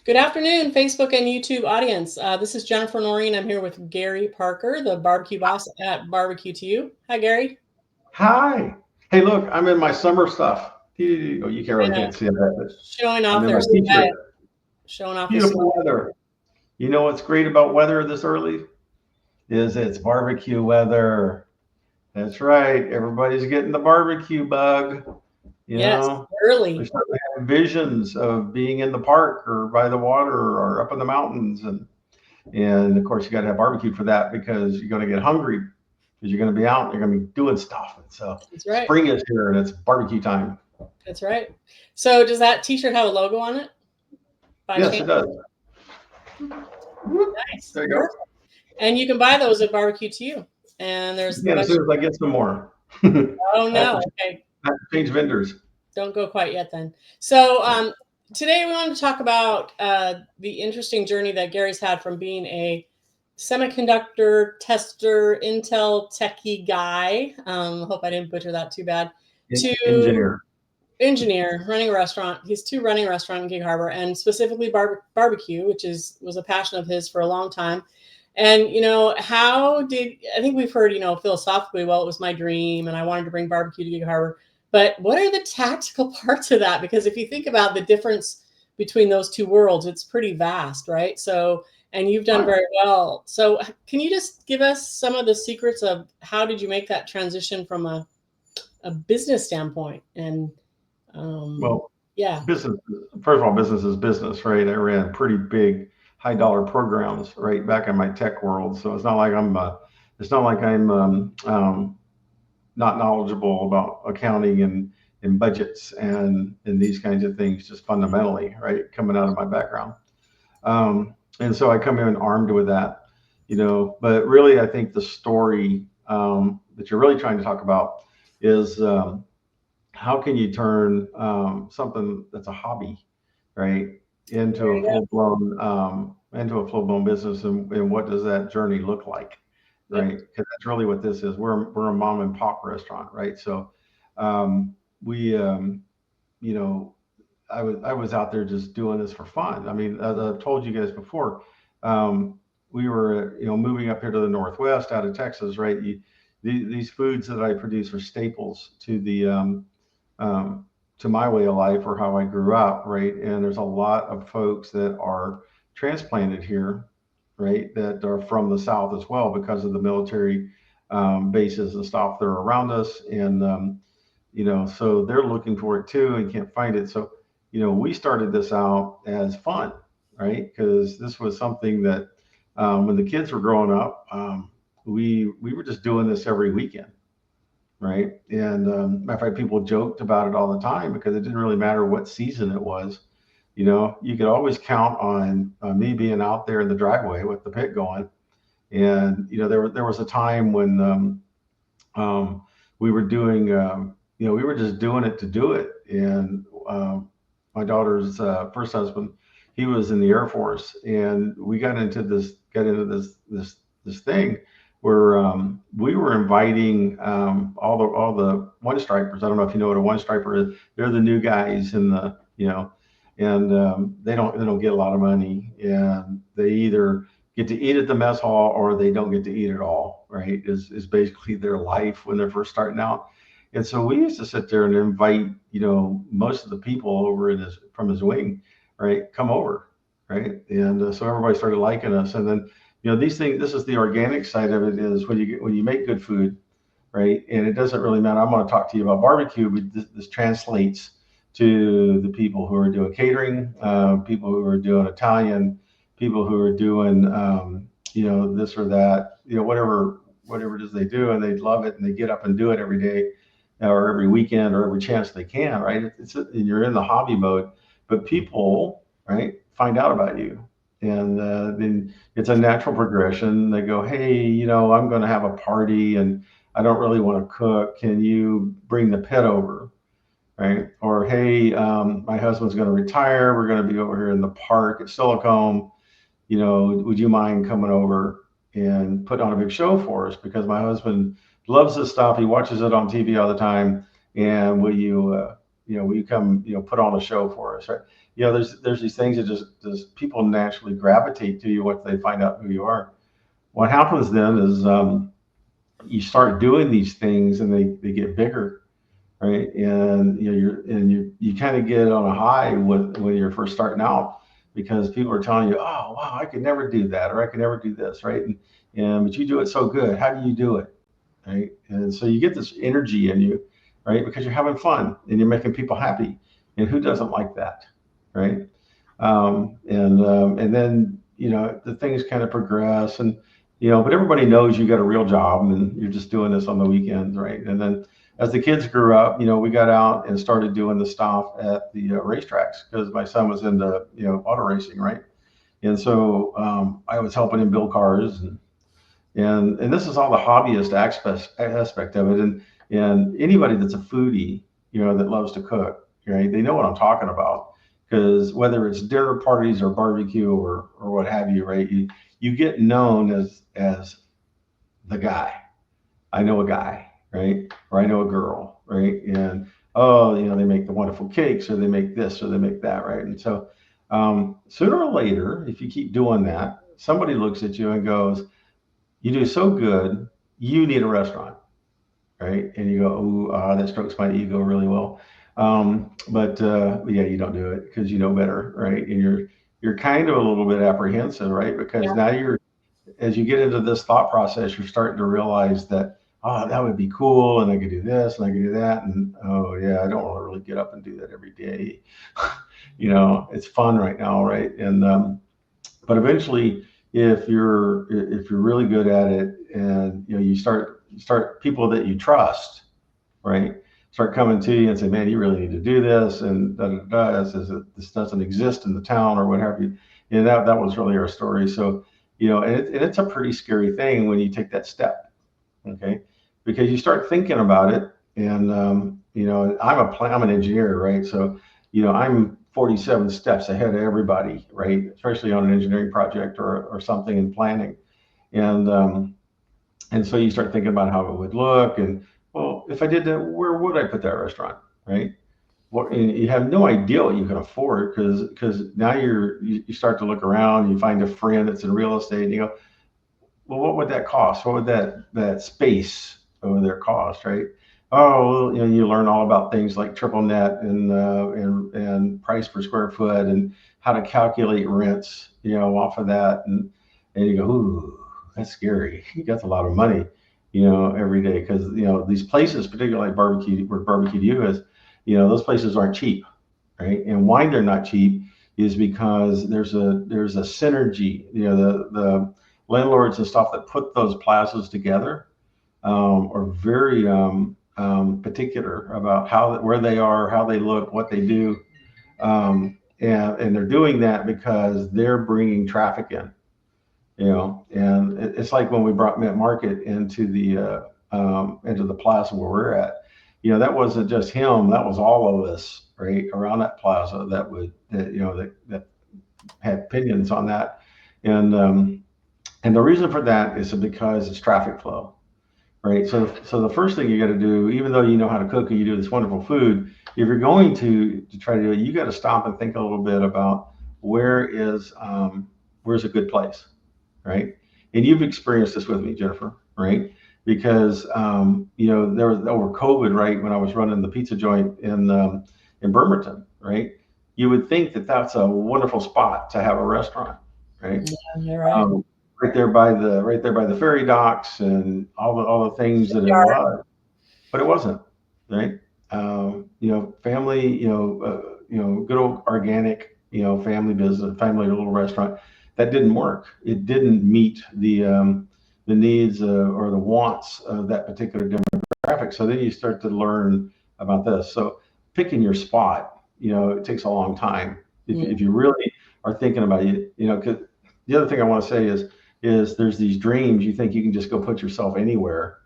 Good afternoon, Facebook and YouTube audience. This is Jennifer Noreen. I'm here with Gary Parker, the barbecue boss at Barbecue to You. Hi, Gary. Hi. Hey, look, I'm in my summer stuff. Oh, you can't I really know, can't see that, but showing I'm off in their my sweat, t-shirt. showing off the Beautiful sweat. weather. You know what's great about weather this early? Is it's barbecue weather. That's right. Everybody's getting the barbecue bug. You Yes, know, they're early. starting to have visions of being in the park or by the water or up in the mountains, and of course you got to have barbecue for that because you're going to get hungry because you're going to be out and you're going to be doing stuff. And so That's right. spring is here and it's barbecue time. That's right. So, does that T-shirt have a logo on it by Yes, chance? it does. Whoop. Nice, There you go. perfect. And you can buy those at Barbecue to You. And there's a Again, as bunch. soon as I get some more, I Oh have no, to, okay. I have to change vendors. Don't go quite yet then. So today we want to talk about the interesting journey that Gary's had from being a semiconductor tester, Intel techie guy. Hope I didn't butcher that too bad. To Engineer. engineer, running a restaurant. He's to running a restaurant in Gig Harbor, and specifically barbecue, which was a passion of his for a long time. And how did I think we've heard philosophically, well, it was my dream, and I wanted to bring barbecue to Gig Harbor. But what are the tactical parts of that? Because if you think about the difference between those two worlds, it's pretty vast, right? So, and you've done Right. very well. So, can you just give us some of the secrets of how did you make that transition from a business standpoint? And um, Well, yeah, business, first of all, business is business, right? I ran pretty big, high dollar programs right back in my tech world. So it's not like I'm not knowledgeable about accounting and budgets and these kinds of things, just fundamentally, right? Coming out of my background. And so I come in armed with that, but really, I think the story that you're really trying to talk about is how can you turn something that's a hobby, right, into there a you go. full blown business, and what does that journey look like, Yep. right? Because that's really what this is. We're a mom and pop restaurant, right? So um, we you know I was out there just doing this for fun. I mean, as I've told you guys before, um, we were moving up here to the Northwest out of Texas, right? These foods that I produce are staples um, to my way of life or how I grew up, right? And there's a lot of folks that are transplanted here, right? That are from the South as well because of the military bases and stuff that are around us, and so they're looking for it too and can't find it. So, we started this out as fun, right? Because this was something that when the kids were growing up, we were just doing this every weekend, right? And matter of fact, people joked about it all the time because it didn't really matter what season it was. You could always count on me being out there in the driveway with the pit going. And there was a time when um, we were doing, we were just doing it to do it. And my daughter's first husband, he was in the Air Force, and we got into this thing where we were inviting all the one stripers. I don't know if you know what a one striper is. They're the new guys in and they don't get a lot of money, and they either get to eat at the mess hall or they don't get to eat at all, right? Is basically their life when they're first starting out. And so we used to sit there and invite, most of the people over from his wing, right? Come over, right? And so everybody started liking us. And then, these things, this is the organic side of it, is when you make good food, right? And it doesn't really matter. I'm going to talk to you about barbecue, but this translates to the people who are doing catering, people who are doing Italian, people who are doing, this or that, whatever it is they do, and they love it, and they get up and do it every day, or every weekend, or every chance they can, right? And you're in the hobby mode, but people, right, find out about you, and then it's a natural progression. They go, hey, I'm going to have a party, and I don't really want to cook. Can you bring the pet over? Right? Or, hey, my husband's going to retire. We're going to be over here in the park at Silicone. Would you mind coming over and put on a big show for us? Because my husband loves this stuff. He watches it on TV all the time. And will you come, put on a show for us, right? There's these things that just people naturally gravitate to you once they find out who you are. What happens then is you start doing these things and they get bigger, right? And you kind of get on a high when you're first starting out because people are telling you, oh wow, I could never do that, or I could never do this, right? And but you do it so good. How do you do it, right? And so you get this energy in you, right? Because you're having fun and you're making people happy, and who doesn't like that, right? And then the things kind of progress, and but everybody knows you got a real job and you're just doing this on the weekends, right? And then as the kids grew up, we got out and started doing the stuff at the racetracks because my son was into auto racing, right? And so I was helping him build cars, and this is all the hobbyist aspect of it, and anybody that's a foodie, that loves to cook, right? They know what I'm talking about because whether it's dinner parties or barbecue or what have you, right? You get known as the guy. I know a guy, right? Or I know a girl, right? And oh, they make the wonderful cakes, or they make this, or they make that, right? And so sooner or later, if you keep doing that, somebody looks at you and goes, "You do so good, you need a restaurant." Right? And you go, "Ooh, that strokes my ego really well." But yeah, you don't do it because you know better, right? And you're kind of a little bit apprehensive, right? Because now as you get into this thought process, you're starting to realize that, oh, that would be cool, and I could do this, and I could do that, and oh yeah, I don't want to really get up and do that every day. It's fun right now, right? And but eventually, if you're really good at it, and you start people that you trust, right, start coming to you and say, man, you really need to do this, and da da da. This doesn't exist in the town or what have you. That was really our story. So and it's a pretty scary thing when you take that step, okay, because you start thinking about it, and I'm an engineer, right? So I'm 47 steps ahead of everybody, right? Especially on an engineering project or something in planning, and so you start thinking about how it would look, and well, if I did that, where would I put that restaurant, right? Well, and you have no idea what you can afford because now you start to look around, you find a friend that's in real estate, and you go, well, what would that cost? What would that space over there cost, right? Oh, well, you learn all about things like triple net and price per square foot and how to calculate rents, off of that, and you go, ooh, that's scary. That's a lot of money, every day because these places, particularly like barbecue, where barbecue to you is, those places aren't cheap, right? And why they're not cheap is because there's a synergy. The landlords and stuff that put those plazas together are very particular about where they are, how they look, what they do, and they're doing that because they're bringing traffic in. And it's like when we brought Mint Market into the plaza where we're at. That wasn't just him; that was all of us, right, around that plaza that had opinions on that, and the reason for that is because it's traffic flow, right? So the first thing you got to do, even though you know how to cook and you do this wonderful food, if you're going to try to do it, you got to stop and think a little bit about where's a good place, right? And you've experienced this with me, Jennifer, right? Because there was over COVID, right, when I was running the pizza joint in Bremerton, right? You would think that that's a wonderful spot to have a restaurant, right? Yeah, you're right. Right there by the ferry docks and all the things that it was, but it wasn't, right? Family, good old organic, family business, family little restaurant, that didn't work. It didn't meet the needs or the wants of that particular demographic. So then you start to learn about this. So picking your spot, it takes a long time. If you really are thinking about it, because the other thing I want to say is there's these dreams you think you can just go put yourself anywhere,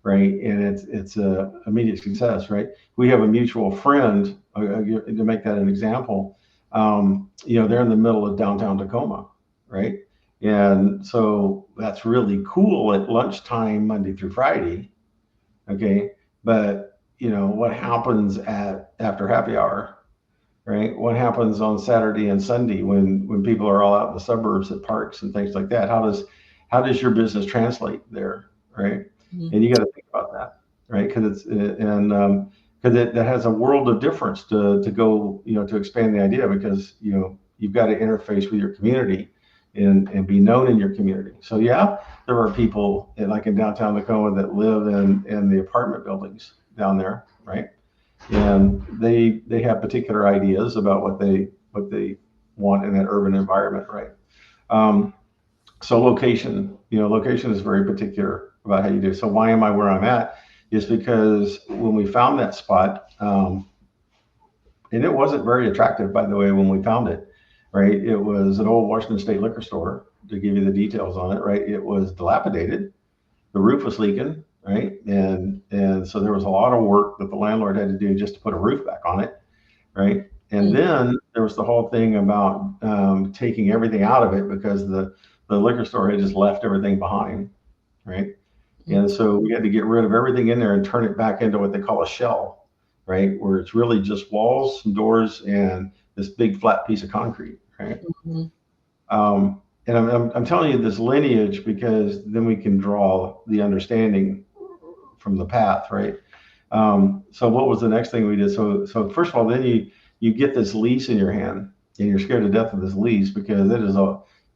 right? And it's a immediate success, right? We have a mutual friend to make that an example. They're in the middle of downtown Tacoma, right? And so that's really cool at lunchtime, Monday through Friday, okay? But what happens at after happy hour, right? What happens on Saturday and Sunday when people are all out in the suburbs at parks and things like that? How does your business translate there, right? Mhm. And you got to think about that, right? Because that has a world of difference to go, to expand the idea, because you've got to interface with your community and be known in your community. So yeah, there are people like in downtown Tacoma that live in the apartment buildings down there, right? And they have particular ideas about what they want in that urban environment, right? Um, so location is very particular about how you do. So why am I where I'm at? Is because when we found that spot, and it wasn't very attractive, by the way, when we found it, right? It was an old Washington State liquor store. To give you the details on it, right? It was dilapidated. The roof was leaking, right? And so there was a lot of work that the landlord had to do just to put a roof back on it, right? And Mm. then there was the whole thing about taking everything out of it because the liquor store had just left everything behind, right? And so we had to get rid of everything in there and turn it back into what they call a shell, right? Where it's really just walls, some doors, and this big flat piece of concrete, right? Mhm. And I'm telling you this lineage because then we can draw the understanding from the path, right? So what was the next thing we did? So first of all, then you get this lease in your hand, and you're scared to death of this lease because it is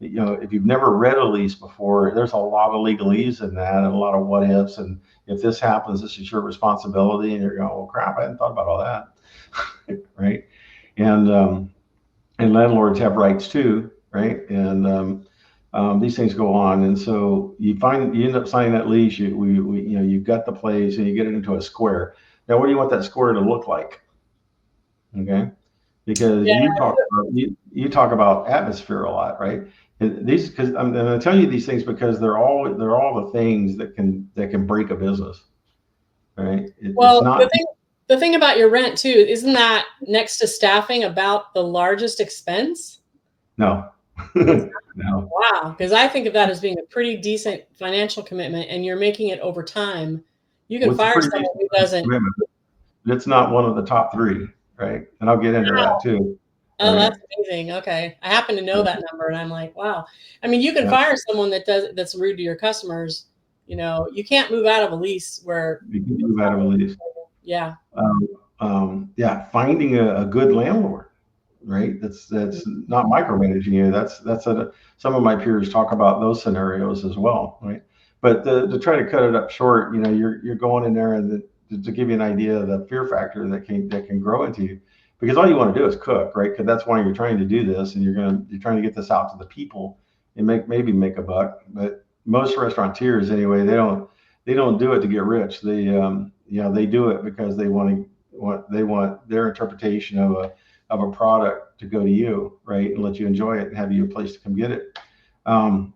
if you've never read a lease before, there's a lot of legalese in that and a lot of what ifs, and if this happens, this is your responsibility, and you're going, well, crap, I hadn't thought about all that, right? And and landlords have rights too, right? And these things go on, and so you end up signing that lease. You've got the place, and you get it into a square. Now, what do you want that square to look like? Okay, because Yeah. you talk about atmosphere a lot, right? And these because I'm going to tell you these things because they're all the things that can break a business, right? It's Well, not the thing about your rent too, isn't that next to staffing about the largest expense? no, It's no. wow, because I think of that as being a pretty decent financial commitment, and you're making it over time. You can What's a fire pretty someone decent who doesn't. commitment? It's not one of the top three, right? And I'll get into that too, Oh, right? that's amazing. Okay. I happen to know Yeah, that number and I'm like, wow. I mean, you can yeah. fire someone that's rude to your customers. You can't move out of a lease where You can it's move not out of a working lease. for you. Yeah. Yeah, finding a good landlord, right? That's not micromanaging you. Some of my peers talk about those scenarios as well, right? But to try to cut it up short, you're going in there and to give you an idea of the fear factor that can grow into you, because all you want to do is cook, right? Because that's why you're trying to do this, and you're trying to get this out to the people and maybe make a buck. But most restaurateurs, anyway, they don't do it to get rich. They do it because they want their interpretation of a product to go to you, right, and let you enjoy it and have you a place to come get it. Um,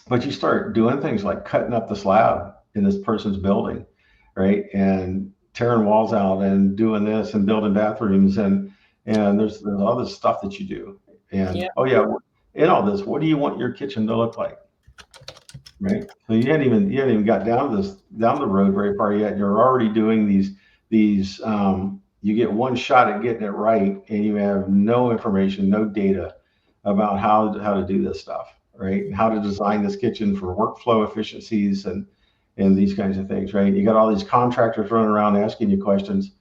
but you start doing things like cutting up the slab in this person's building, right, and tearing walls out and doing this and building bathrooms, and there's all this stuff that you do. Yeah. And oh yeah, in all this, what do you want your kitchen to look like? Right. So you hadn't even got down the road very far yet. You're already doing these. You get one shot at getting it right, and you have no information, no data about how to do this stuff, right? And how to design this kitchen for workflow efficiencies and these kinds of things, right? You got all these contractors running around asking you questions,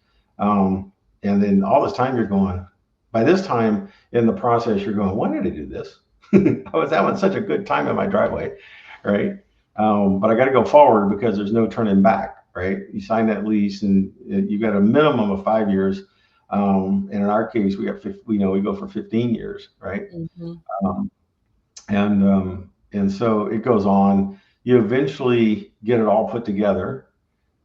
and then all this time you're going. By this time in the process, you're going, why did I do this? I was having such a good time in my driveway, right? But I got to go forward because there's no turning back, right? You sign that lease, and you got a minimum of 5 years. And in our case, we go for 15 years, right? Hmm. Um, and so it goes on. You eventually get it all put together,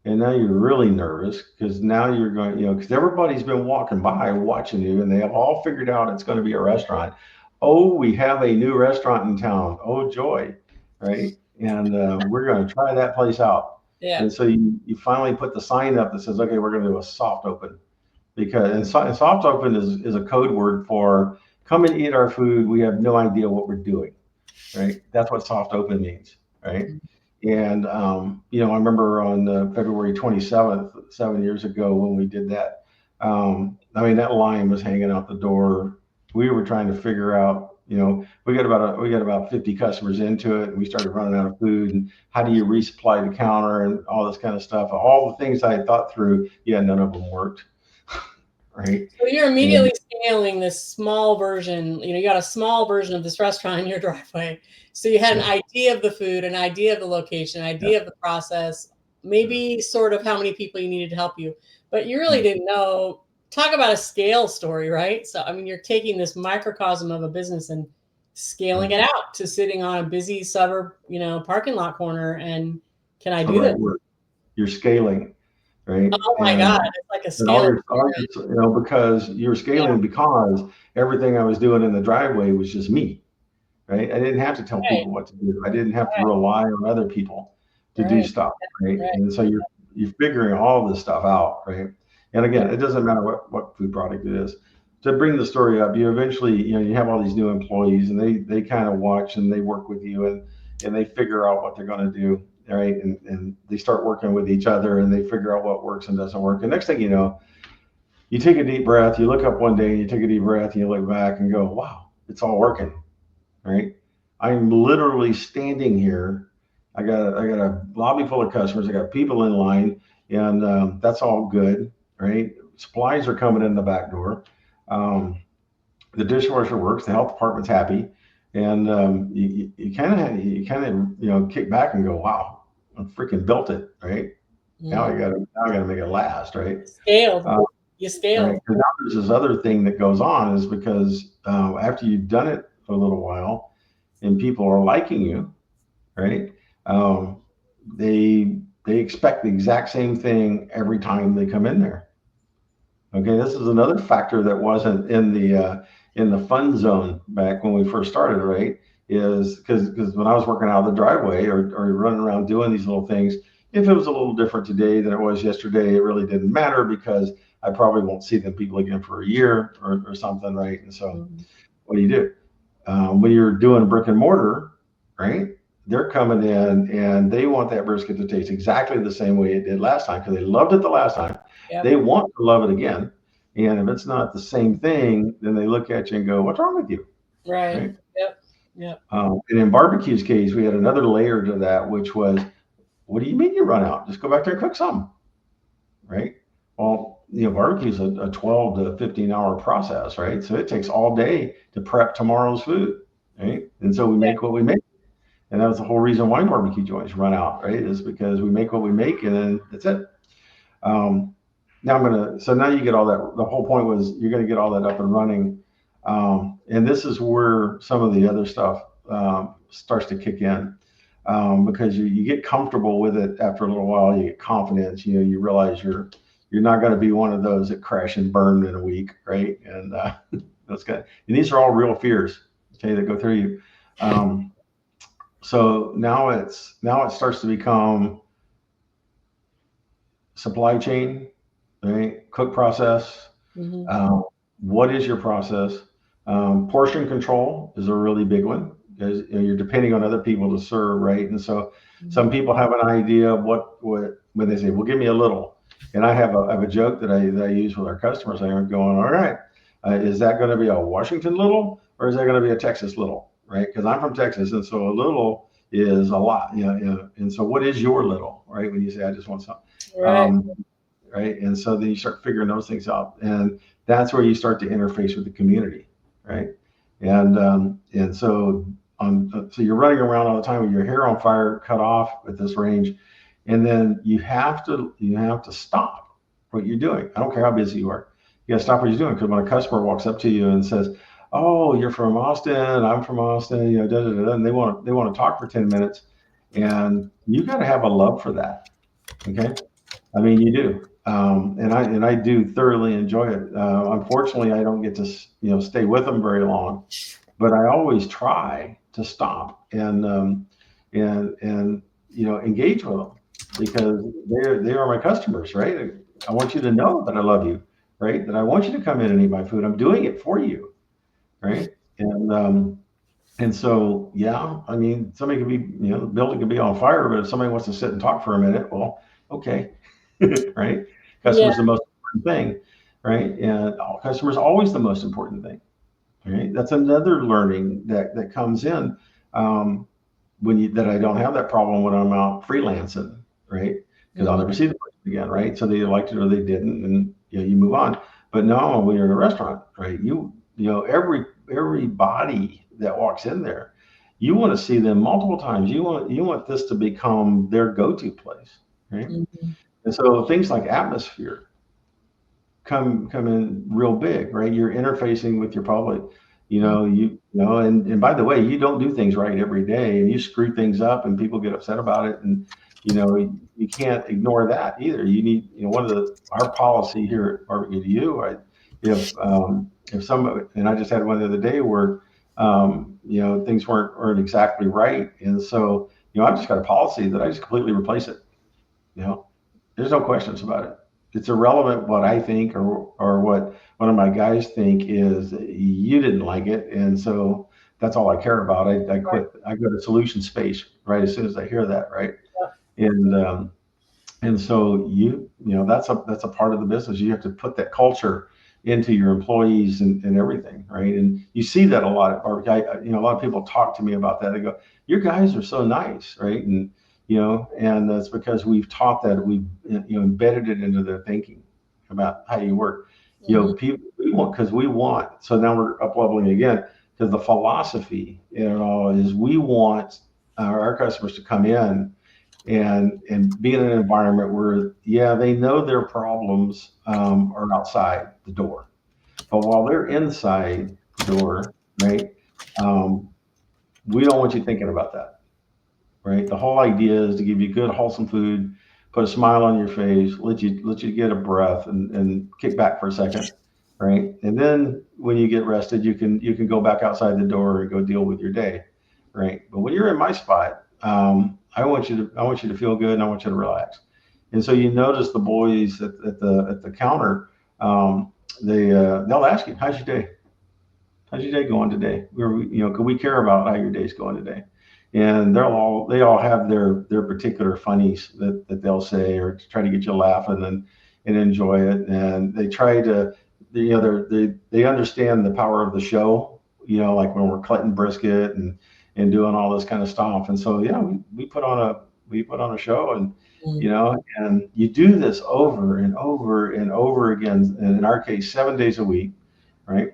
and now you're really nervous because now you're going, because everybody's been walking by watching you, and they have all figured out it's going to be a restaurant. Oh, we have a new restaurant in town. Oh, joy, right? And we're going to try that place out. Yeah. And so you finally put the sign up that says, okay, we're going to do a soft open, because and soft open is a code word for come and eat our food. We have no idea what we're doing, right? That's what soft open means, right? And I remember on February 27th, 7 years ago when we did that. I mean, that line was hanging out the door. We were trying to figure out, we got about 50 customers into it, and we started running out of food. And how do you resupply the counter and all this kind of stuff? All the things I had thought through, yeah, none of them worked, right? So you're And immediately scaling this small version. You got a small version of this restaurant in your driveway. So you had an yeah, idea of the food, an idea of the location, an yeah, idea of the process, maybe sort of how many people you needed to help you, but you really yeah, didn't know. Talk about a scale story, right? So, I mean, you're taking this microcosm of a business and scaling right. it out to sitting on a busy suburb, parking lot corner. And can I It's the do this? right word. You're scaling, right? Oh my And God, it's like a and all scale your, experiment. because you're Yeah, scaling because everything I was doing in the driveway was just me, right? I didn't have to tell right, people what to do. I didn't have to right, rely on other people to do right, stuff, right? right. And so you're figuring all this stuff out, right? And Yeah. again, it doesn't matter what food product it is. To bring the story up, you eventually, you have all these new employees, and they kind of watch and they work with you, and they figure out what they're going to do, right? And they start working with each other, and they figure out what works and doesn't work. And next thing you know, you take a deep breath, you look up one day, and you take a deep breath, and you look back and go, wow, it's all working, right? I'm literally standing here. I got a lobby full of customers. I got people in line, and that's all good, right? Supplies are coming in the back door. Um, the dishwasher works. The health department's happy, and you kind of kick back and go, wow, I freaking built it, right? Mm. Now I got to make it last, right? Scaled. Uh, You right. scaled. Because now there's this other thing that goes on is because after you've done it for a little while and people are liking you, right? Um, they expect the exact same thing every time they come in there. Okay, this is another factor that wasn't in the fun zone back when we first started, right? Is because when I was working out of the driveway or running around doing these little things, if it was a little different today than it was yesterday, it really didn't matter because I probably won't see them people again for a year or something, right? And so, Mhm. what do you do? When you're doing brick and mortar, right? They're coming in and they want that brisket to taste exactly the same way it did last time because they loved it the last time. Yep. They want to love it again. And if it's not the same thing, then they look at you and go, "What's wrong with you?" Right. Right? Yep. Yep. And in barbecue's case, we had another layer to that, which was, "What do you mean you run out? Just go back there and cook some." Right? Well, barbecue is a 12 to 15-hour process, right? So it takes all day to prep tomorrow's food, right? And so we Yeah. make what we make. And that was the whole reason why barbecue joints run out, right? Is because we make what we make and then that's it. Um, so now you get all that. The whole point was you're going to get all that up and running. And this is where some of the other stuff starts to kick in because you get comfortable with it after a little while. You get confidence. You realize you're not going to be one of those that crash and burn in a week, right? And that's good. And these are all real fears, okay, that go through you. Um, so now it starts to become supply chain, right? Cook process. Hmm. Um, what is your process? Portion control is a really big one because you're depending on other people to serve, right? And so some Hmm. people have an idea of what when they say, "Well, give me a little," and I have a joke that I use with our customers. I'm going, "All right, is that going to be a Washington little or is that going to be a Texas little?" Right? Because I'm from Texas, and so a little is a lot, And so, what is your little, right? When you say, "I just want some," Right. um, right? And so then you start figuring those things out, and that's where you start to interface with the community, right? And so you're running around all the time with your hair on fire, cut off at this range, and then you have to stop what you're doing. I don't care how busy you are. You got to stop what you're doing because when a customer walks up to you and says, "Oh, you're from Austin. I'm from Austin," da, da, da, da, and they want to talk for 10 minutes, and you got to have a love for that. Okay, I mean, you do, and I do thoroughly enjoy it. Unfortunately, I don't get to stay with them very long, but I always try to stop and engage with them because they are my customers, right? I want you to know that I love you, right? That I want you to come in and eat my food. I'm doing it for you, right? And And so, yeah, I mean, somebody could be, the building could be on fire, but if somebody wants to sit and talk for a minute, well, okay, right? Yeah. Customer's the most important thing, right? And all customers always the most important thing, right? That's another learning that comes in, um, when you that I don't have that problem when I'm out freelancing, right? Because I'll Mhm. never see the person again, right? So they liked it or they didn't, and you move on. But no, when you're in a restaurant, right? Everybody that walks in there, you want to see them multiple times. You want this to become their go-to place, right? Mhm. And so things like atmosphere come in real big, right? You're interfacing with your public. Mhm. And by the way, you don't do things right every day, and you screw things up, and people get upset about it, and you can't ignore that either. You need, one of our policy here at Barbecue to You, right? If some, and I just had one the other day where things weren't exactly right, and so I've just got a policy that I just completely replace it. You know, there's no questions about it. It's irrelevant what I think or what one of my guys think is you didn't like it, and so that's all I care about. I quit. I go to solution space right as soon as I hear that, right? And so that's a part of the business. You have to put that culture into your employees and everything, right? And you see that a lot at barbecue. A lot of people talk to me about that. They go, "Your guys are so nice," right? And that's because we've taught that, we've embedded it into their thinking about how you work. Mhm. People we want because we want. So now we're up leveling again because the philosophy is we want our customers to come in and be in an environment where, yeah, they know their problems are outside the door, but while they're inside the door, right, um, we don't want you thinking about that, right? The whole idea is to give you good, wholesome food, put a smile on your face, let you get a breath and kick back for a second, right? And then when you get rested, you can go back outside the door and go deal with your day, right? But when you're in my spot, I want you to feel good and I want you to relax. And so you notice the boys at the counter, they'll ask you, how's your day going today? Could we care about how your day's going today? And they all have their particular funnies that they'll say or to try to get you laughing and enjoy it. And they try to, they understand the power of the show. Like when we're cutting brisket and doing all this kind of stuff. And so we put on a show and Mhm. and you do this over and over and over again. And in our case, 7 days a week, right?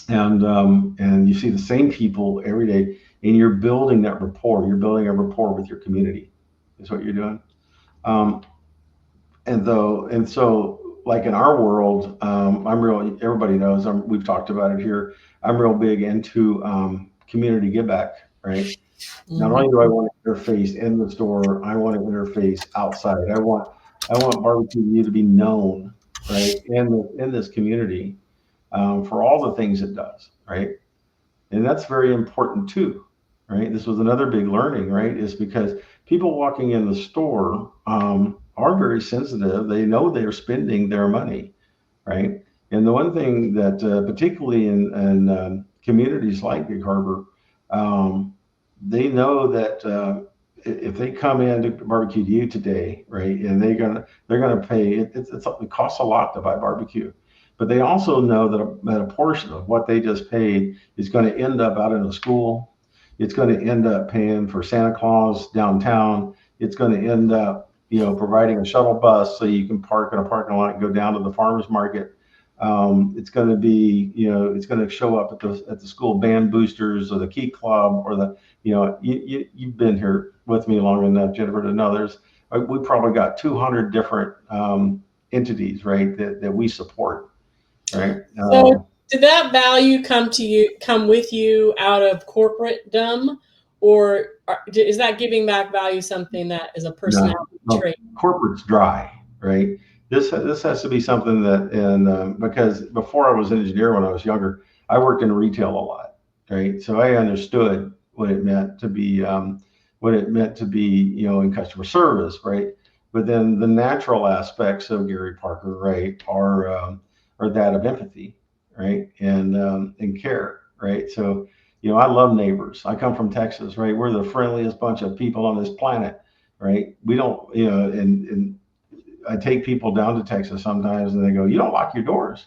And you see the same people every day, and you're building that rapport. You're building a rapport with your community. Is what you're doing. Um, and so, like in our world, I'm real. Everybody knows. We've talked about it here. I'm real big into community give back. Right. Not Mhm. only do I want to interface in the store, I want to interface outside. I want barbecue you to be known, right, in this community, for all the things it does, right? And that's very important too, right? This was another big learning, right? Is because people walking in the store are very sensitive. They know they're spending their money, right? And the one thing that, particularly in communities like Gig Harbor, um, they know that if they come in to barbecue you today, right, and they're gonna pay. It costs a lot to buy barbecue, but they also know that a portion of what they just paid is going to end up out in a school. It's going to end up paying for Santa Claus downtown. It's going to end up providing a shuttle bus so you can park in a parking lot and go down to the farmers market. It's going to be, it's going to show up at the school band boosters or the key club or you've been here with me long enough, Jennifer, to know we probably got 200 different entities, right, that we support, right? So did that value come with you out of corporate dumb, or is that giving back value something that is a No, personality no, trait? corporate's dry, right? This has to be something that, and because before I was an engineer when I was younger, I worked in retail a lot, right? So I understood what it meant to be, in customer service, right? But then the natural aspects of Gary Parker, right, are that of empathy, right, and care, right? So I love neighbors. I come from Texas, right? We're the friendliest bunch of people on this planet, right? We don't, and I take people down to Texas sometimes and they go, you don't lock your doors,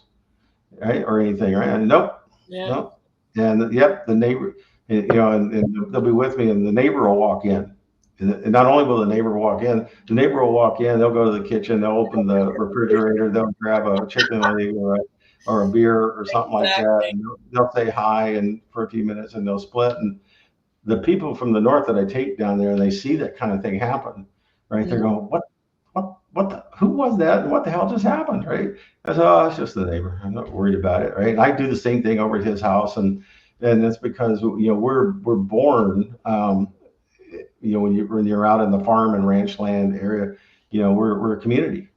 right? Or anything, right? And nope, Yeah. nope. And yep, the neighbor, and they'll be with me and the neighbor will walk in. And not only will the neighbor walk in, the neighbor will walk in, they'll go to the kitchen, they'll open the refrigerator, they'll grab a chicken leg or a beer or something like that. Exactly. And they'll say hi and for a few minutes and they'll split. And the people from the north that I take down there, and they see that kind of thing happen, right? They're Mhm. going, who was that? And what the hell just happened, right? I said, oh, it's just the neighbor. I'm not worried about it, right? And I do the same thing over at his house, and that's because we're born, when you're out in the farm and ranch land area, we're a community,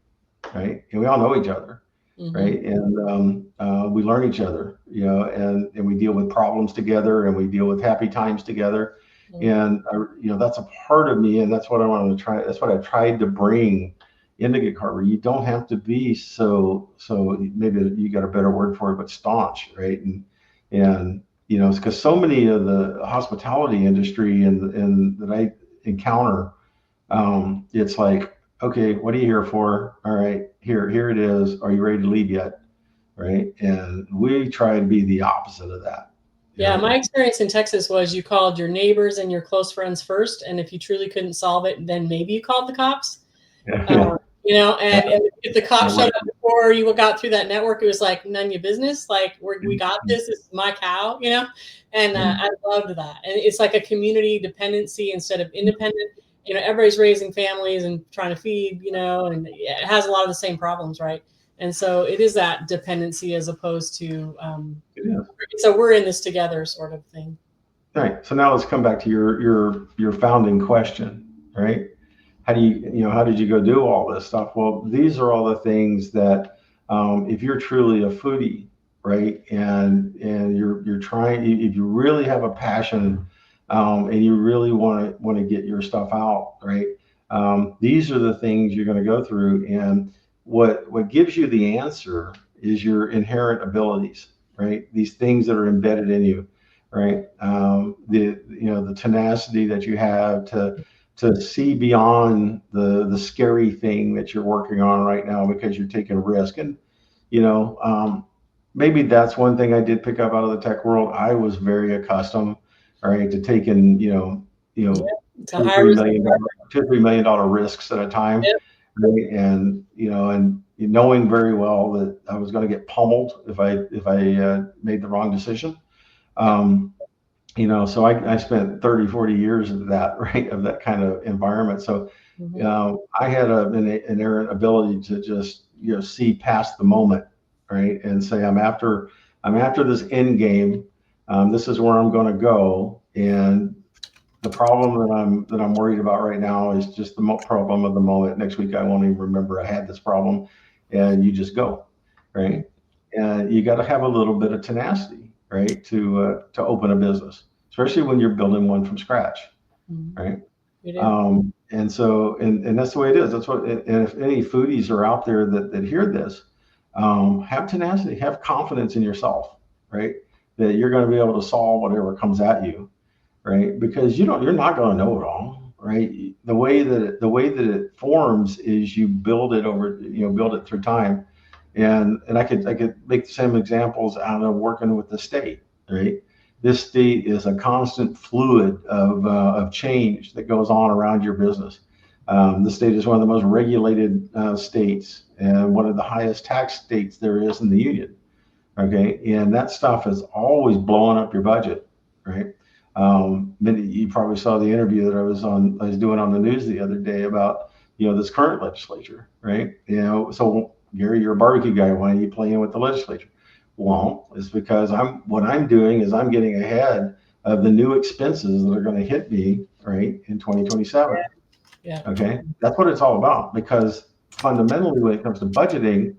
right? And we all know each other, Mhm. right? And we learn each other, and we deal with problems together, and we deal with happy times together. Mhm. And that's a part of me, and that's what I want to try. That's what I tried to bring into Gig Harbor. You don't have to be so. Maybe you got a better word for it, but staunch, right? And because so many of the hospitality industry and that I encounter, it's like, okay, what are you here for? All right, here it is. Are you ready to leave yet? Right? And we try to be the opposite of that. Yeah, my experience in Texas was you called your neighbors and your close friends first, and if you truly couldn't solve it, then maybe you called the cops. Yeah, Uh, yeah, yeah. and if the Yeah, cops showed right. up before you got through that network, it was like none of your business. Like we got Mhm. this. This is my cow, And Yeah. I loved that. And it's like a community dependency instead of independent. Everybody's raising families and trying to feed, and it has a lot of the same problems, right? And so it is that dependency as opposed to It is. so we're in this together sort of thing. Right. So now let's come back to your founding question, right? How did you go do all this stuff? Well, these are all the things that, if you're truly a foodie, right, and you're trying, if you really have a passion, and you really want to get your stuff out, right, these are the things you're going to go through, and what gives you the answer is your inherent abilities, right? These things that are embedded in you, right? The tenacity that you have to see beyond the scary thing that you're working on right now because you're taking a risk. And you know um, maybe that's one thing I did pick up out of the tech world. I was very accustomed, all right, to taking Yeah, it's a two or high three risk million dollar environment. $2 or $3 million risks at a time, Yep. right? And knowing very well that I was going to get pummeled if I made the wrong decision. Yep. um, so I spent 30, 40 years of that, right, of that kind of environment. So Mhm. I had an inherent ability to just, see past the moment, right, and say, I'm after this end game. This is where I'm going to go. And the problem that I'm worried about right now is just the problem of the moment. Next week, I won't even remember I had this problem, and you just go, Mhm. right? And you got to have a little bit of tenacity, right, to open a business, especially when you're building one from scratch, Mhm. right? You do. And so, and that's the way it is. That's what. And if any foodies are out there that hear this, have tenacity, have confidence in yourself, right? That you're going to be able to solve whatever comes at you, right? Because you're not going to know it all, right? The way that it forms is you build it build it through time. And I could make the same examples out of working with the state, right? This state is a constant fluid of change that goes on around your business. The state is one of the most regulated states and one of the highest tax states there is in the union. Okay, and that stuff is always blowing up your budget, right? You probably saw the interview that I was doing on the news the other day about this current legislature, right? So Gary, you're a barbecue guy. Why are you playing with the legislature? Well, it's because I'm doing is I'm getting ahead of the new expenses that are going to hit me, right, in 2027. Yeah. Okay, that's what it's all about. Because fundamentally, when it comes to budgeting,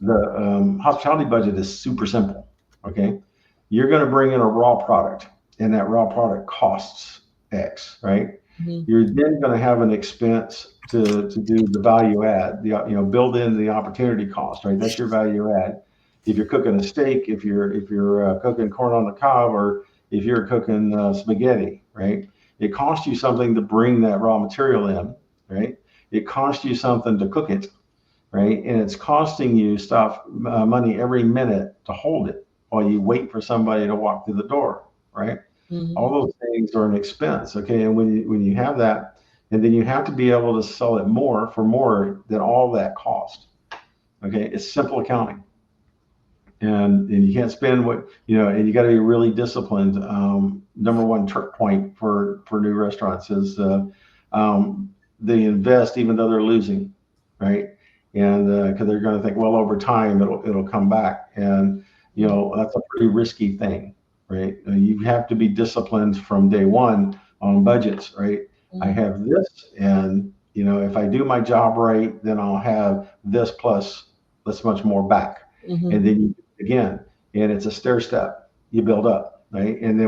the hospitality budget is super simple. Okay, you're going to bring in a raw product, and that raw product costs X, right? Mhm. You're then going to have an expense to do the value add, build in the opportunity cost, right? That's your value add. If you're cooking a steak, if you're cooking corn on the cob, or if you're cooking spaghetti, right? It costs you something to bring that raw material in, right? It costs you something to cook it, right? And it's costing you stuff, money every minute to hold it while you wait for somebody to walk through the door, right? All Mhm. those things are an expense, okay? And when you have that, and then you have to be able to sell it more for more than all that cost. Okay, it's simple accounting, and you can't spend what and you got to be really disciplined. Number one trick point for new restaurants is they invest even though they're losing, right? And because they're going to think, well, over time it'll come back, and Mhm. that's a pretty risky thing, right? You have to be disciplined from day one on budgets, right? I Mhm. have this, and if I do my job right, then I'll have this plus this much more back, and Mhm. then you again, and it's a stair step. You build up, right? And then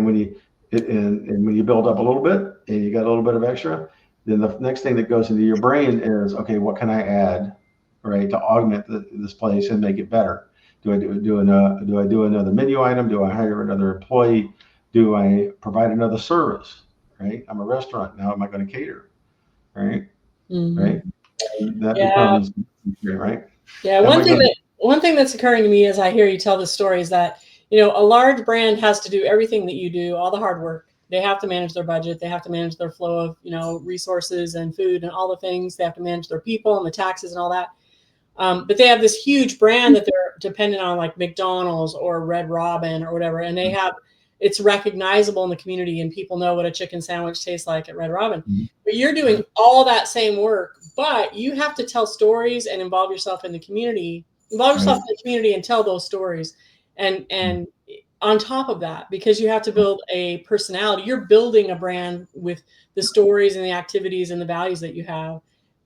and when you build up a little bit and you got a little bit of extra, then the next thing that goes into your brain is, okay, what can I add, right, to augment this place and make it better? Do I do another menu item? Do I hire another employee? Do I provide another service? Right? I'm a restaurant now. Am I going to cater? Right? Mhm. Right? And that Yeah. becomes right. Yeah, Am I going to? one thing that's occurring to me as I hear you tell the story is that, a large brand has to do everything that you do, all the hard work. They have to manage their budget, they have to manage their flow of, resources and food and all the things. They have to manage their people and the taxes and all that. But they have this huge brand that they're dependent on, like McDonald's or Red Robin or whatever, and it's recognizable in the community, and people know what a chicken sandwich tastes like at Red Robin. But you're doing Right. all that same work, but you have to tell stories and involve yourself Right. in the community and tell those stories, and on top of that, because you have to build a personality, you're building a brand with the stories and the activities and the values that you have.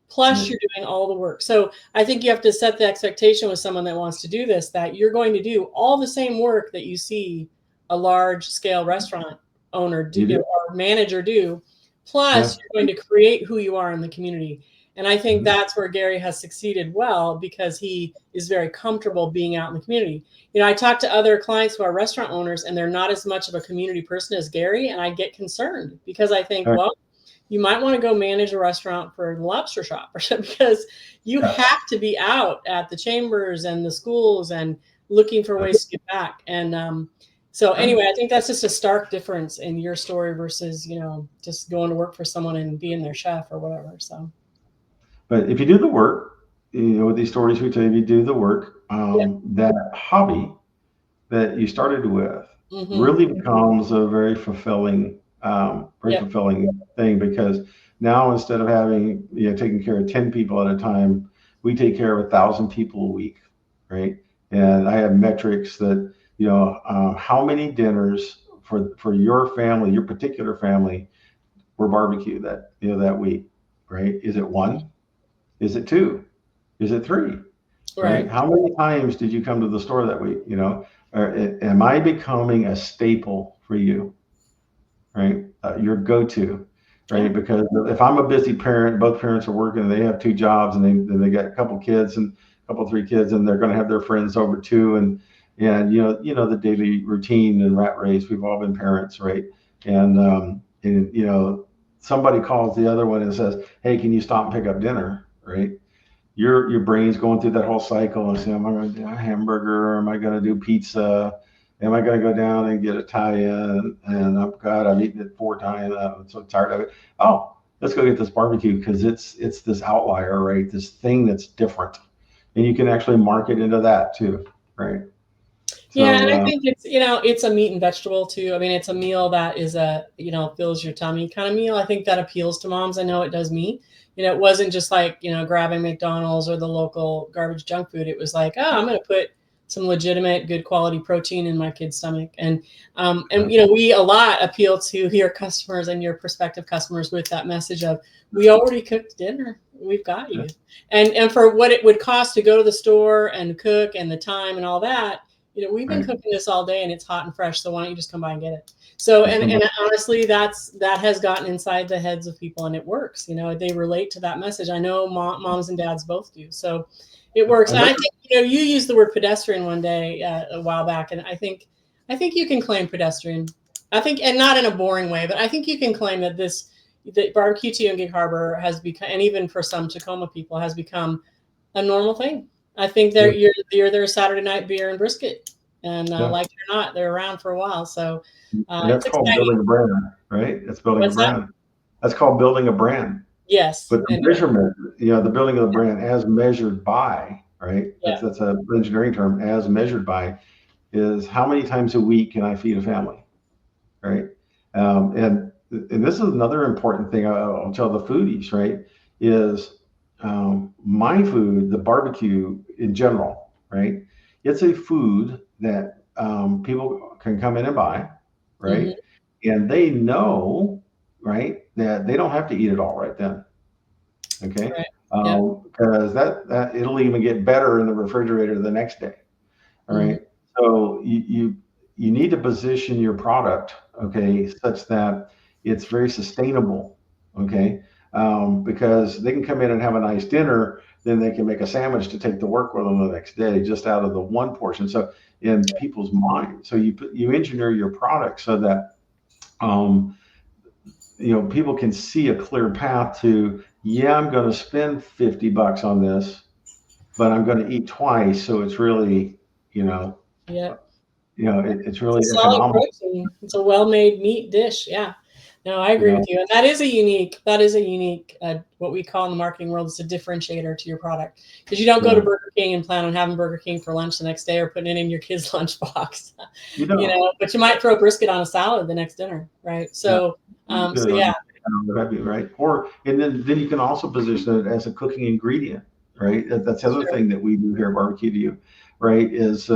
Plus, Right. you're doing all the work. So I think you have to set the expectation with someone that wants to do this, that you're going to do all the same work that you see a large scale restaurant owner do, You do. or manager do. Yeah. Plus, you're going to create who you are in the community. And I think Mhm. that's where Gary has succeeded well, because he is very comfortable being out in the community. I talk to other clients who are restaurant owners, and they're not as much of a community person as Gary. And I get concerned because I think, All right. well, you might want to go manage a restaurant for the lobster shop or something, because you Yeah. have to be out at the chambers and the schools and looking for ways to get back. And so Right. anyway, I think that's just a stark difference in your story versus, just going to work for someone and being their chef or whatever. So But if you do the work, with these stories we tell you, if you do the work, yeah. that hobby that you started with Hmm. really becomes a very Yep. fulfilling thing, because now instead of having taking care of 10 people at a time, we take care of 1,000 people a week, right? And I have metrics that how many dinners for your family, your particular family, were barbecue that week, right? Is it one? Is it two? Is it three? Right? Right. How many times did you come to the store that week? Or am I becoming a staple for you? Right? Your go-to, Yeah. right? Because if I'm a busy parent, both parents are working, and they have two jobs, and they got a couple kids and a couple three kids, and they're going to have their friends over too, and the daily routine and rat race. We've all been parents, right? And somebody calls the other one and says, "Hey, can you stop and pick up dinner?" Right? Your brain's going through that whole cycle and saying, am I going to do a hamburger? Am I going to do pizza? Am I going to go down and get Italian? And oh God, I've eaten it 4 times. I'm so tired of it. Oh, let's go get this barbecue, because it's this outlier, right? This thing that's different, and you can actually market into that too, right? Yeah, and So I think it's a meat and vegetable too. I mean, it's a meal that is fills your tummy kind of meal. I think that appeals to moms. I know it does me. It wasn't just like, grabbing McDonald's or the local garbage junk food. It was like, oh, I'm going to put some legitimate, good quality protein in my kid's stomach. And we a lot appeal to your customers and your prospective customers with that message of, we already cooked dinner. We've got you. And for what it would cost to go to the store and cook and the time and all that, we've been right, cooking this all day and it's hot and fresh. So why don't you just come by and get it? So, just come and back. honestly, that has gotten inside the heads of people, and it works. They relate to that message. I know moms and dads both do. So it works. And I Another think, you used the word pedestrian one day, a while back. And I think you can claim pedestrian. I think, and not in a boring way, but I think you can claim that that barbecue to you in Gig Harbor has become, and even for some Tacoma people, has become a normal thing. I think Yeah, you're their Saturday night beer and brisket, and yeah. like it or not, they're around for a while. So And it's that's called exciting. building a brand, right? That's building a What's that? brand. That's called building a brand. Yes, But the and measurement, the building of the brand as measured by, right? yeah, That's a engineering term, as measured by, is how many times a week can I feed a family, right? And this is another important thing I'll tell the foodies, right? Is my food, the barbecue in general, right? It's a food that people can come in and buy, hmm right? And they know, right, that they don't have to eat it all right then, okay? right, yep, Because that it'll even get better in the refrigerator the next day. All hmm right. So you need to position your product, okay, such that it's very sustainable, okay? Because they can come in and have a nice dinner, then they can make a sandwich to take to work with them the next day, just out of the one portion. So in people's mind, so you engineer your product so that um, people can see a clear path to, yeah, I'm going to spend $50 on this, but I'm going to eat twice, so it's really, you know, yep. it's It's a really solid economical, protein. It's a well-made meat dish. Yeah. No, I you agree with know. you. And that is a unique, what we call in the marketing world, is a differentiator to your product. Because you don't go to Yeah, Burger King and plan on having Burger King for lunch the next day or putting it in your kid's lunchbox, you know, but you might throw brisket on a salad the next dinner. Right. yeah, So, you so could yeah, that'd be right. Or and then you can also position it as a cooking ingredient, right? That's the other sure. thing that we do here at Barbecue to You, right? Is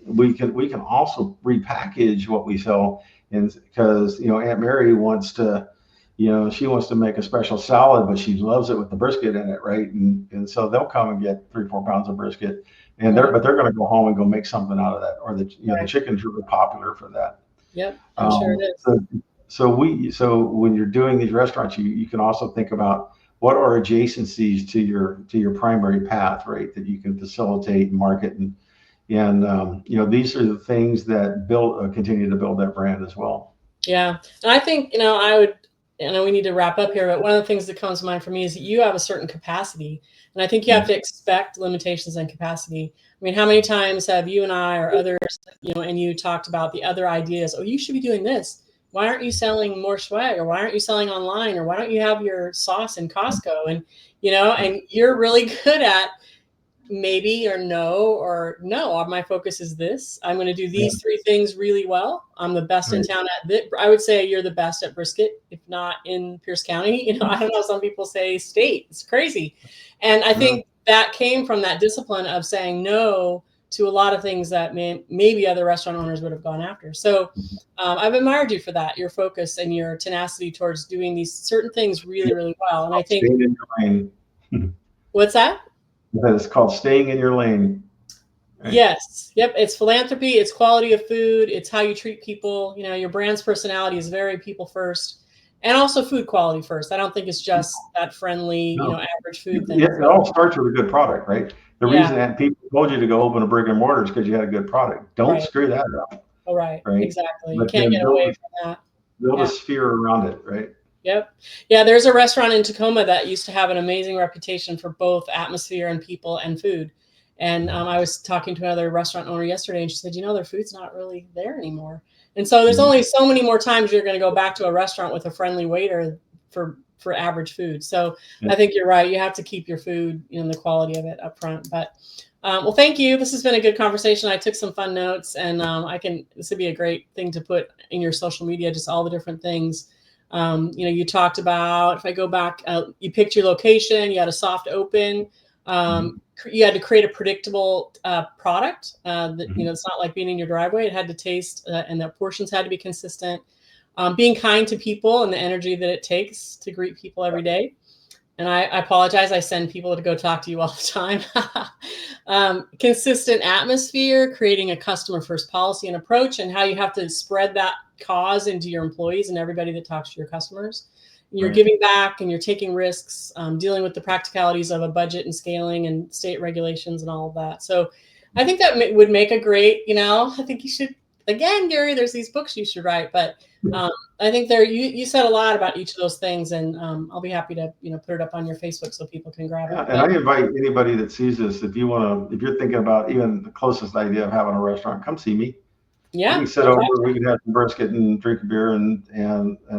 we can also repackage what we sell, and because Aunt Mary wants to. She wants to make a special salad, but she loves it with the brisket in it, right? And so they'll come and get 3 4 pounds of brisket, and Right. they're going to go home and go make something out of that. Or the Right. chicken's really popular for that. Yep. I'm sure it Um, is. so, so when you're doing these restaurants, you can also think about what are adjacencies to your primary path, right? That you can facilitate and market, and these are the things that build continue to build that brand as well. Yeah. And I think, I know we need to wrap up here, but one of the things that comes to mind for me is that you have a certain capacity. And I think you have Yeah. to expect limitations and capacity. I mean, how many times have you and I or others, and you talked about the other ideas? Oh, you should be doing this. Why aren't you selling more swag? Or why aren't you selling online? Or why don't you have your sauce in Costco? And you're really good at maybe or no, my focus is this. I'm going to do Yeah. these three things really well. I'm the best in Right. town at this. I would say you're the best at brisket, if not in Pierce County. I don't know, some people say state. It's crazy. And I No. think that came from that discipline of saying no to a lot of things that maybe other restaurant owners would have gone after. So I've admired you for that, your focus and your tenacity towards doing these certain things really, really well. And I think, Staying in your lane. what's that? It's called staying in your lane. Right. Yes. Yep. It's philanthropy. It's quality of food. It's how you treat people. Your brand's personality is very people first, and also food quality first. I don't think it's just that friendly, No. average It, food thing. it all starts with a good product, right? The Yeah. reason that people told you to go open a brick and mortar is because you had a good product. Don't Right. screw that up, Oh, right. right? Exactly. You But can't then get away from that. build a Yeah. sphere around it, right? Yep. Yeah. There's a restaurant in Tacoma that used to have an amazing reputation for both atmosphere and people and food. And I was talking to another restaurant owner yesterday, and she said, their food's not really there anymore. And so there's Mhm. only so many more times you're going to go back to a restaurant with a friendly waiter for average food. So Yeah. I think you're right. You have to keep your food, the quality of it up front. But well, thank you. This has been a good conversation. I took some fun notes, and this would be a great thing to put in your social media, just all the different things. You talked about, if I go back, you picked your location, you had a soft open, Mhm. you had to create a predictable product that, Mhm. it's not like being in your driveway. It had to taste, and the portions had to be consistent. Being kind to people and the energy that it takes to greet people every day. And I apologize. I send people to go talk to you all the time. Consistent atmosphere, creating a customer first policy and approach, and how you have to spread that cause into your employees and everybody that talks to your customers. And you're Right. giving back and you're taking risks, dealing with the practicalities of a budget and scaling and state regulations and all of that. So I think that would make a great, I think you should, again, Gary, there's these books you should write. But I think you said a lot about each of those things, and I'll be happy to put it up on your Facebook so people can grab it. And I invite anybody that sees this, if you're thinking about even the closest idea of having a restaurant, come see me. Yeah, we can sit over, we can have some brisket and drink a beer, and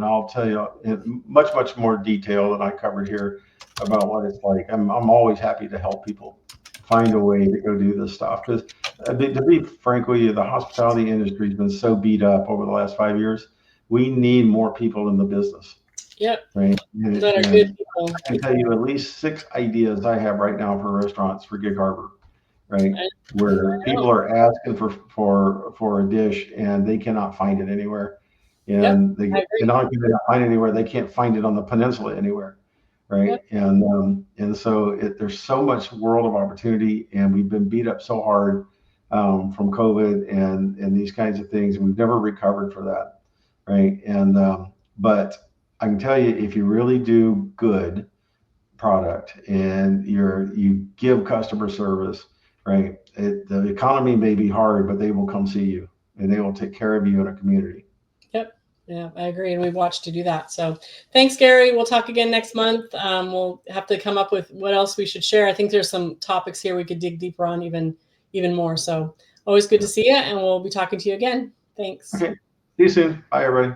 I'll tell you in much more detail than I covered here about what it's like. I'm always happy to help people find a way to go do this stuff, because to be frank with you, the hospitality industry has been so beat up over the last 5 years. We need more people in the business. Yep. Right. That are good people. I can tell you at least 6 ideas I have right now for restaurants for Gig Harbor. Right, where people are asking for a dish and they cannot find it anywhere, and Yep, they not only can they not find it anywhere, they can't find it on the peninsula anywhere, right? Yep. And so there's so much world of opportunity, and we've been beat up so hard from COVID and these kinds of things, and we've never recovered for that, right? And but I can tell you, if you really do good product and you give customer service, right? The economy may be hard, but they will come see you and they will take care of you in a community. Yep. Yeah, I agree. And we've watched to do that. So thanks, Gary. We'll talk again next month. We'll have to come up with what else we should share. I think there's some topics here we could dig deeper on even more. So always good to see you. And we'll be talking to you again. Thanks. Okay. See you soon. Bye, everybody.